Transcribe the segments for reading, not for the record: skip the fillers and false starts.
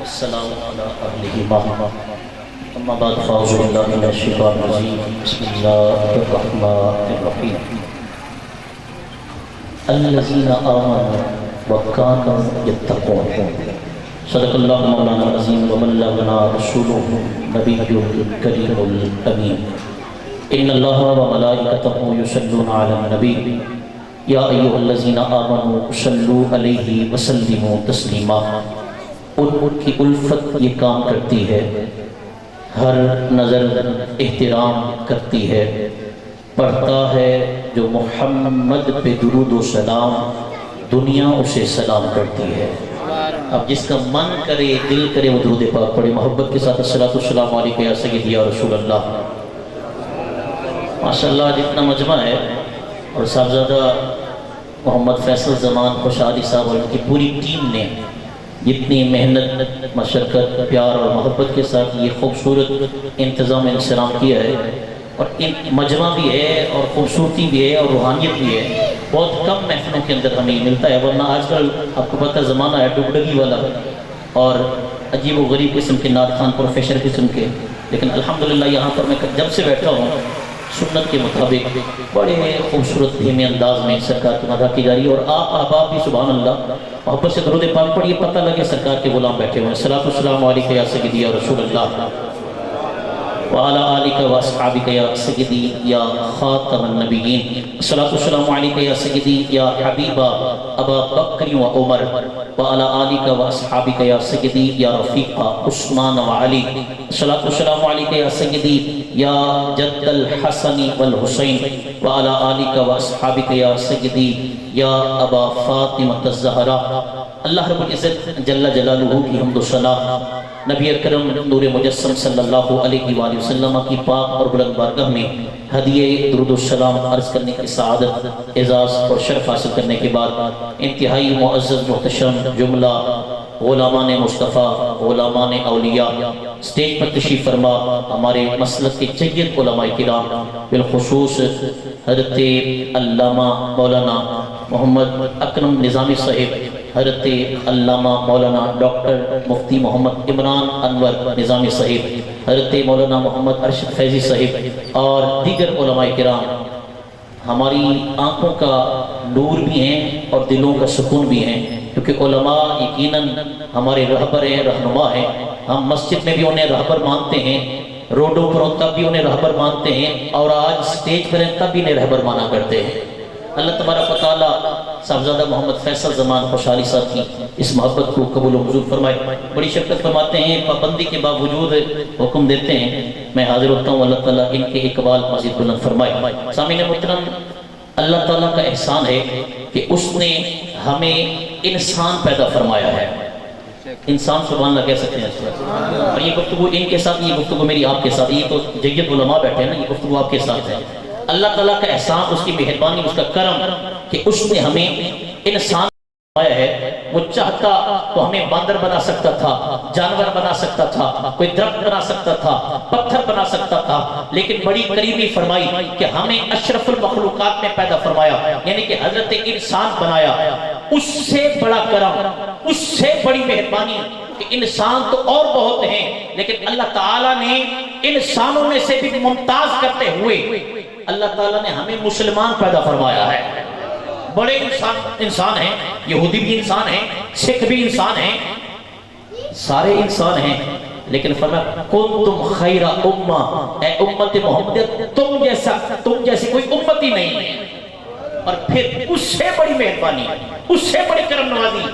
والسلام على أهلهما أما بعد فأعوذ بالله من الشيطان الرجيم بسم الله الرحمن الرحيم الذين آمنوا وكانوا يتقون صدق الله مولانا العظيم وبلغنا رسوله النبي الكريم الأمين إن الله وملائكته يصلون على النبي یا ایھا الذین آمنوا صلوا علیہ وسلموا تسلیما۔ ان کی الفت یہ کام کرتی ہے، ہر نظر احترام کرتی ہے، پڑھتا ہے جو محمد پہ درود و سلام دنیا اسے سلام کرتی ہے۔ اب جس کا من کرے دل کرے وہ درود پاک پڑھے محبت کے ساتھ الصلاۃ والسلام علیکہ یا سیدی یا رسول اللہ۔ ماشاءاللہ جتنا مجمع ہے اور صاحبزادہ محمد فیصل زمان خوشحالی صاحب اور ان کی پوری ٹیم نے جتنی محنت مشقت پیار اور محبت کے ساتھ یہ خوبصورت انتظام انسلام کیا ہے، اور مجمع بھی ہے اور خوبصورتی بھی ہے اور روحانیت بھی ہے، بہت کم محفلوں کے اندر ہمیں ملتا ہے، ورنہ آج کل آپ کو پتہ زمانہ ہے ڈگڈگی والا اور عجیب و غریب قسم کے نعت خوان پروفیسر قسم کے، لیکن الحمدللہ یہاں پر میں جب سے بیٹھا ہوں سنت کے مطابق بڑے خوبصورت دھیمے انداز میں سرکار کی مدح کی جا رہی ہے، اور آپ احباب بھی سبحان اللہ محبت سے درود پاک پڑھیے، پتہ لگے سرکار کے غلام بیٹھے ہوئے ہیں۔ صلاۃ والسلام علیکہ یا سیدی یا رسول اللہ وعلی آلکہ واصحابکہ یا سیدی یا خاتم النبیین۔ صلاۃ والسلام علیکہ یا سیدی یا حبیبہ ابا بکر و عمر وعلی آلکہ واصحابکہ یا سیدی یا رفیقہ عثمان و علی۔ صلاۃ والسلام علیکہ یا سیدی یا جد الحسن والحسین وعلی آلکہ واصحابکہ یا سیدی یا ابا فاطمہ الزہرا۔ اللہ رب العزت جل جلالہ کی حمد و ثنا نبی اکرم نور مجسم صلی اللہ علیہ وآلہ وسلم کی پاک اور بلند بارگاہ میں ہدیہ درود السلام عرض کرنے کی سعادت اعزاز اور شرف حاصل کرنے کے بعد انتہائی معزز محتشم جملہ غلامان مصطفیٰ غلامان اولیاء سٹیج پر تشریف فرما ہمارے مسلک کے جید علماء کرام بالخصوص حضرت علامہ مولانا محمد اکرم نظامی صاحب، حضرت علامہ مولانا ڈاکٹر مفتی محمد عمران انور نظامی صاحب، حضرت مولانا محمد ارشد فیضی صاحب اور دیگر علماء کرام ہماری آنکھوں کا نور بھی ہیں اور دلوں کا سکون بھی ہیں، کیونکہ علماء یقیناً ہمارے رہبر ہیں، رہنما ہیں۔ ہم مسجد میں بھی انہیں رہبر مانتے ہیں، روڈوں پر تب بھی انہیں رہبر مانتے ہیں، اور آج سٹیج پر ہیں تب بھی انہیں رہبر مانا کرتے ہیں۔ اللہ تبارک و تعالیٰ صاحبزادہ محمد فیصل زمان خوشحالی صاحب کی اس محبت کو قبول و منظور فرمائے۔ بڑی شفقت فرماتے ہیں، پابندی کے باوجود حکم دیتے ہیں، میں حاضر ہوتا ہوں، اللہ تعالیٰ ان کے اقبال مزید بلند فرمائے۔ سامعین محترم، اللہ تعالیٰ کا احسان ہے کہ اس نے ہمیں انسان پیدا فرمایا ہے۔ انسان سبحان اللہ کہہ سکتے ہیں، اور یہ گفتگو ان کے ساتھ، یہ گفتگو میری آپ کے ساتھ، یہ تو جید علماء بیٹھے ہیں نا، یہ گفتگو آپ کے ساتھ ہے۔ اللہ تعالیٰ کا احسان، اس کی مہربانی، اس کا کرم کہ اس نے ہمیں انسان بنایا ہے۔ وہ چاہتا تو ہمیں باندر بنا سکتا تھا، جانور بنا سکتا تھا، کوئی درخت بنا سکتا تھا، پتھر بنا سکتا تھا، لیکن بڑی قریبی فرمائی کہ ہمیں اشرف المخلوقات میں پیدا فرمایا، یعنی کہ حضرت انسان بنایا۔ اس سے بڑا کرم، اس سے بڑی مہربانی کہ انسان تو اور بہت ہیں، لیکن اللہ تعالیٰ نے انسانوں میں سے بھی ممتاز کرتے ہوئے اللہ تعالیٰ نے ہمیں مسلمان پیدا فرمایا ہے۔ بڑے انسان ہیں، یہودی بھی انسان ہیں، سکھ بھی انسان ہیں، سارے انسان ہیں، لیکن فرمایا کنتم خیر امہ، اے امت محمدیت تم جیسی کوئی امت ہی نہیں ہے۔ اور پھر اس سے بڑی مہربانی، اس سے بڑی کرم نوازی،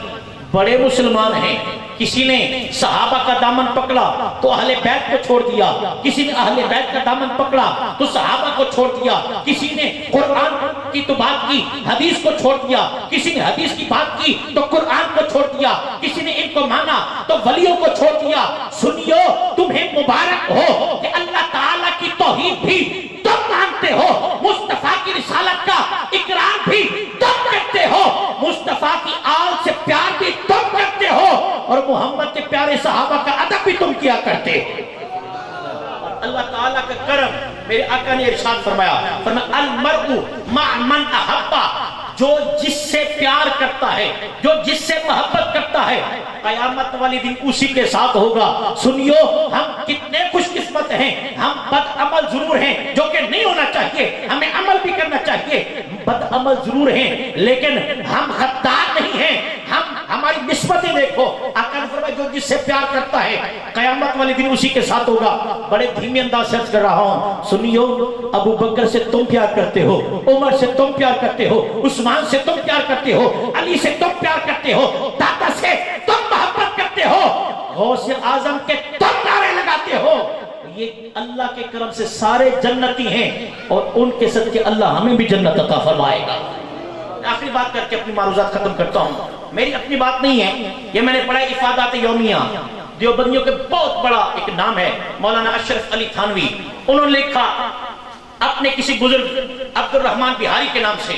بڑے مسلمان ہیں۔ کسی نے صحابہ کا دامن پکڑا تو اہل بیت کو چھوڑ دیا، کسی نے اہل بیت کا دامن پکڑا تو صحابہ کو چھوڑ دیا، کسی نے قرآن کی تو بات کی حدیث کو چھوڑ دیا، کسی نے حدیث کی بات کی تو قرآن کو چھوڑ دیا، کسی نے ان کو مانا تو ولیوں کو چھوڑ دیا۔ سنیو، تمہیں مبارک ہو کہ اللہ تعالیٰ کی توحید بھی تم مانتے ہو، مصطفیٰ کی رسالت کا اقرار بھی تم کرتے ہو، مصطفیٰ کی آل سے پیار بھی تم کرتے ہو، اور محمد کے پیارے صحابہ کا ادب بھی تم کیا کرتے۔ اللہ تعالیٰ کا کرم، میرے آقا نے ارشاد فرمایا المرء مع من احبا، جو جس سے پیار کرتا ہے، جو جس سے محبت کرتا ہے، قیامت والے دن اسی کے ساتھ ہوگا۔ سنیو، ہم کتنے خوش قسمت ہیں، ہم بد عمل ضرور ہیں جو کہ نہیں ہونا چاہیے، ہمیں عمل بھی کرنا چاہیے، بد عمل ضرور ہیں لیکن ہم غدار نہیں ہیں۔ ہماری نسبتیں دیکھو، آقا نے فرمایا جو جس سے پیار کرتا ہے قیامت والے دن اسی کے ساتھ ہوگا۔ بڑے دھیمی انداز سے عرض کر رہا ہوں، سنیو، ابو بکر سے تم پیار کرتے ہو، عمر سے تم پیار کرتے ہو، عثمان سے تم پیار کرتے ہو، علی سے تم پیار کرتے ہو، دادا سے تم محبت کرتے ہو، غوث اعظم کے تم نعرے لگاتے ہو۔ یہ اللہ کے کرم سے سارے جنتی ہیں اور ان کے صدقے اللہ ہمیں بھی جنت عطا فرمائے گا۔ آخری بات کر کے اپنی معروضات ختم کرتا ہوں، میری اپنی بات نہیں ہے، یہ میں نے پڑھا افادات یومیہ، دیوبندیوں کے بہت بڑا ایک نام ہے مولانا اشرف علی تھانوی، انہوں نے لکھا اپنے کسی بزرگ عبد الرحمن بہاری کے نام سے،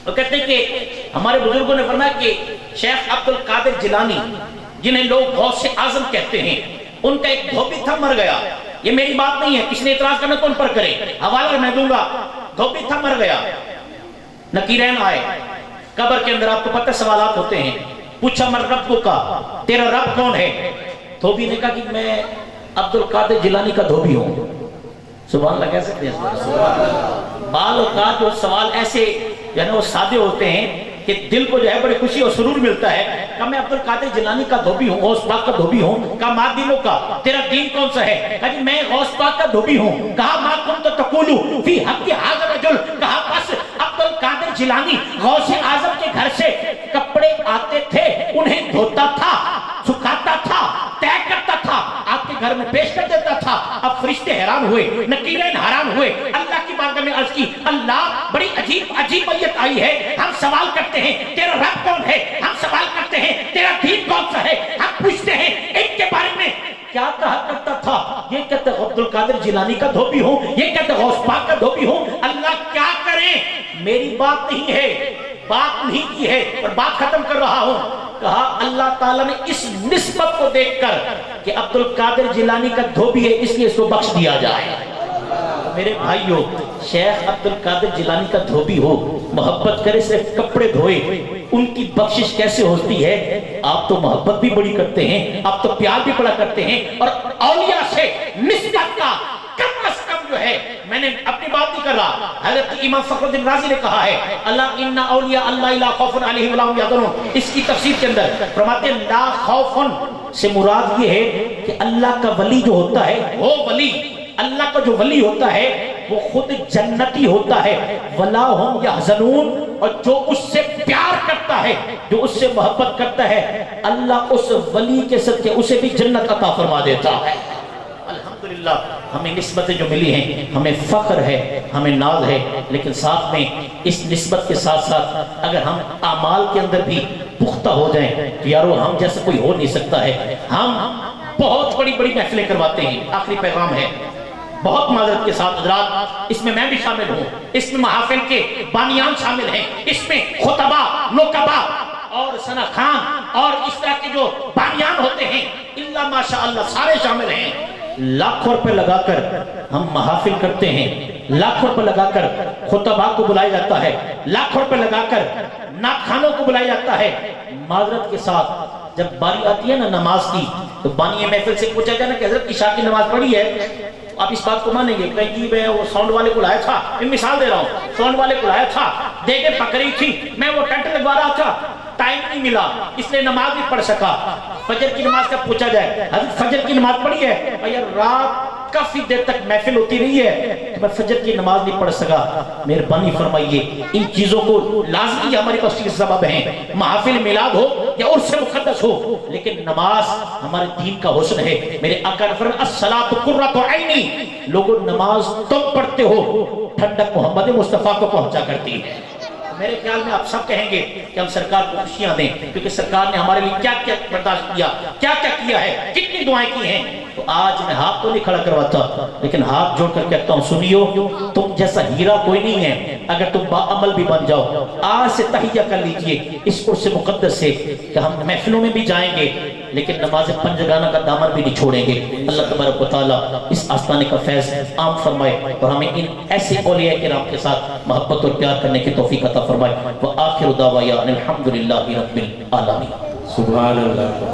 وہ کہتے ہیں کہ ہمارے بزرگوں نے فرمایا کہ شیخ عبد القادر جیلانی جنہیں لوگ غوث اعظم کہتے ہیں، ان کا ایک دھوبی تھا مر گیا۔ یہ میری بات نہیں ہے، کسی نے اعتراض کرنا تو ان پر کرے، حوالہ میں دوں گا۔ دھوبی تھا مر گیا، نکیرین آئے قبر کے اندر، آپ کو پتہ سوالات ہوتے ہیں، پوچھا من رب کا، تیرا رب کون ہے؟ دھوبی نے کہا کہ میں عبد القادر جیلانی کا دھوبی ہوں۔ سبحان اللہ کہہ سکتے ہیں؟ بال اوقات جو سوال ایسے یعنی وہ سادے ہوتے ہیں کہ دل کو جو ہے بڑی خوشی اور سرور ملتا ہے۔ کہا میں عبد القادر جیلانی کا دھوبی ہوں، غوث پاک کا دھوبی ہوں۔ کہا ما دینوں کا، تیرا دین کون سا ہے؟ کہا جی میں غوث پاک کا دھوبی ہوں۔ کہا ما کنت تقولو فی حق ھذا الرجل، کہا بس عبد القادر جیلانی غوث اعظم کے گھر سے کپڑے آتے تھے، انہیں دھوتا تھا، سکھاتا تھا، طے کرتا تھا، آپ کے گھر میں پیش کر دیتا تھا۔ اب فرشتے حیران ہوئے، نکیرین حیران ہوئے، اللہ کی بارگاہ میں عرض کی اللہ بڑی عجیب میت آئی ہے، ہم سوال کرتے ہیں تیرا رب کون ہے، ہم سوال کرتے ہیں تیرا دین کون سا ہے، ہم پوچھتے ہیں ان کے بارے میں کیا کہا کرتا تھا؟ یہ کہتے عبد القادر جیلانی کا دھوبی ہوں، یہ کہتے غوث پاک کا دھوبی ہوں۔ اللہ کیا کریں، میری بات نہیں ہے، بات نہیں کی ہے اور بات ختم کر رہا ہوں۔ کہا اللہ تعالیٰ نے اس نسبت کو دیکھ کر کہ عبد القادر جیلانی کا دھوبی ہے اس لیے اس کو بخش دیا جائے۔ میرے بھائیو، شیخ عبد القادر جیلانی کا دھوبی ہو، محبت کرے، صرف کپڑے دھوئے، ان کی بخشش کیسے ہوتی ہے؟ آپ تو محبت بھی بڑی کرتے ہیں، آپ تو پیار بھی بڑا کرتے ہیں، اور اولیاء سے نسبت کا کم از کم جو ہے، میں نے اپنی بات نہیں کر رہا، حضرت امام فخر الدین رازی نے کہا ہے اللہ ان اولیاء اللہ لا خوف علیہم ولا هم یحزنون، اس کی تفسیر کے اندر فرماتے ہیں لا خوف سے مراد یہ ہے کہ اللہ کا ولی جو ہوتا ہے، وہ ولی اللہ کا جو ولی ہوتا ہے وہ خود جنتی ہوتا ہے، ولا هم یحزنون، اور جو اس سے پیار کرتا ہے، جو اس سے محبت کرتا ہے، اللہ اس ولی کے صدقے اسے بھی جنت عطا فرما دیتا ہے۔ الحمدللہ ہمیں نسبتیں جو ملی ہیں، ہمیں فخر ہے، ہمیں ناز ہے، لیکن ساتھ میں اس نسبت کے ساتھ ساتھ اگر ہم اعمال کے اندر بھی پختہ ہو جائیں تو یارو ہم جیسا کوئی ہو نہیں سکتا ہے۔ ہم بہت بڑی بڑی محفلیں کرواتے ہیں، آخری پیغام ہے بہت معذرت کے ساتھ حضرات، اس میں بھی شامل ہوں، اس میں محافل کے بانیان شامل ہیں، اس میں خطبہ، نقبہ اور ثنا خان اور اس طرح کے جو بانیان ہوتے ہیں، اللہ ماشاءاللہ سارے شامل ہیں۔ لاکھوں روپے لگا کر ہم محافل کرتے ہیں، لاکھوں روپے لگا کر خطبہ کو بلایا جاتا ہے، لاکھوں روپے لگا کر نعت خوانوں کو بلایا جاتا ہے۔ معذرت کے ساتھ جب باری آتی ہے نا نماز کی تو بانی محفل سے پوچھا جائے نا کہ حضرت عشاء کی نماز پڑھی ہے؟ آپ اس بات کو مانیں گے کہ جی میں وہ ساؤنڈ والے کو لایا تھا، میں مثال دے رہا ہوں، ساؤنڈ والے کو لایا تھا، دیگیں پکڑی تھی، میں وہ ٹنٹ لگوا رہا تھا، ٹائم نہیں ملا اس لیے نماز نہیں پڑھ سکا۔ فجر کی نماز کا پوچھا جائے حضرت فجر کی نماز پڑھی ہے؟ یار رات کافی دیر تک محفل ہوتی رہی ہے، میں فجر کی نماز نہیں پڑھ سکا۔ مہربانی فرمائیے ان چیزوں کو لازمی ہمارے پاس چیز سبب ہیں، محافل میلاد ہو یا عرس مقدس ہو، لیکن نماز ہمارے دین کا حسن ہے۔ میرے آقا نے فرمایا الصلاۃ قرۃ عینی، لوگوں نماز تم پڑھتے ہو ٹھنڈک محمد مصطفیٰ کو پہنچا کرتی ہے۔ میرے خیال میں آپ سب کہیں گے کہ ہم سرکار کو خوشیاں دیں، کیونکہ سرکار نے ہمارے لیے کیا کیا برداشت کیا، کیا کیا کیا ہے، کتنی دعائیں کی ہیں۔ تو آج میں ہاتھ تو نہیں کھڑا کرواتا لیکن ہاتھ جوڑ کر کہتا ہوں سنیو، تم جیسا ہیرا کوئی نہیں ہے، اگر تم با عمل بھی بن جاؤ آج سے تہیہ کر لیجئے اس عرس مقدس سے کہ ہم محفلوں میں بھی جائیں گے، لیکن نماز پنجگانہ کا دامن بھی نہیں چھوڑیں گے. اللہ تبارک و تعالیٰ اس آستانے کا فیض عام فرمائے اور ہمیں ان ایسے اولیاء کرام کے ساتھ محبت اور پیار کرنے کی توفیق عطا فرمائے. وآخر دعوانا الحمدللہ رب العالمین. سبحان اللہ.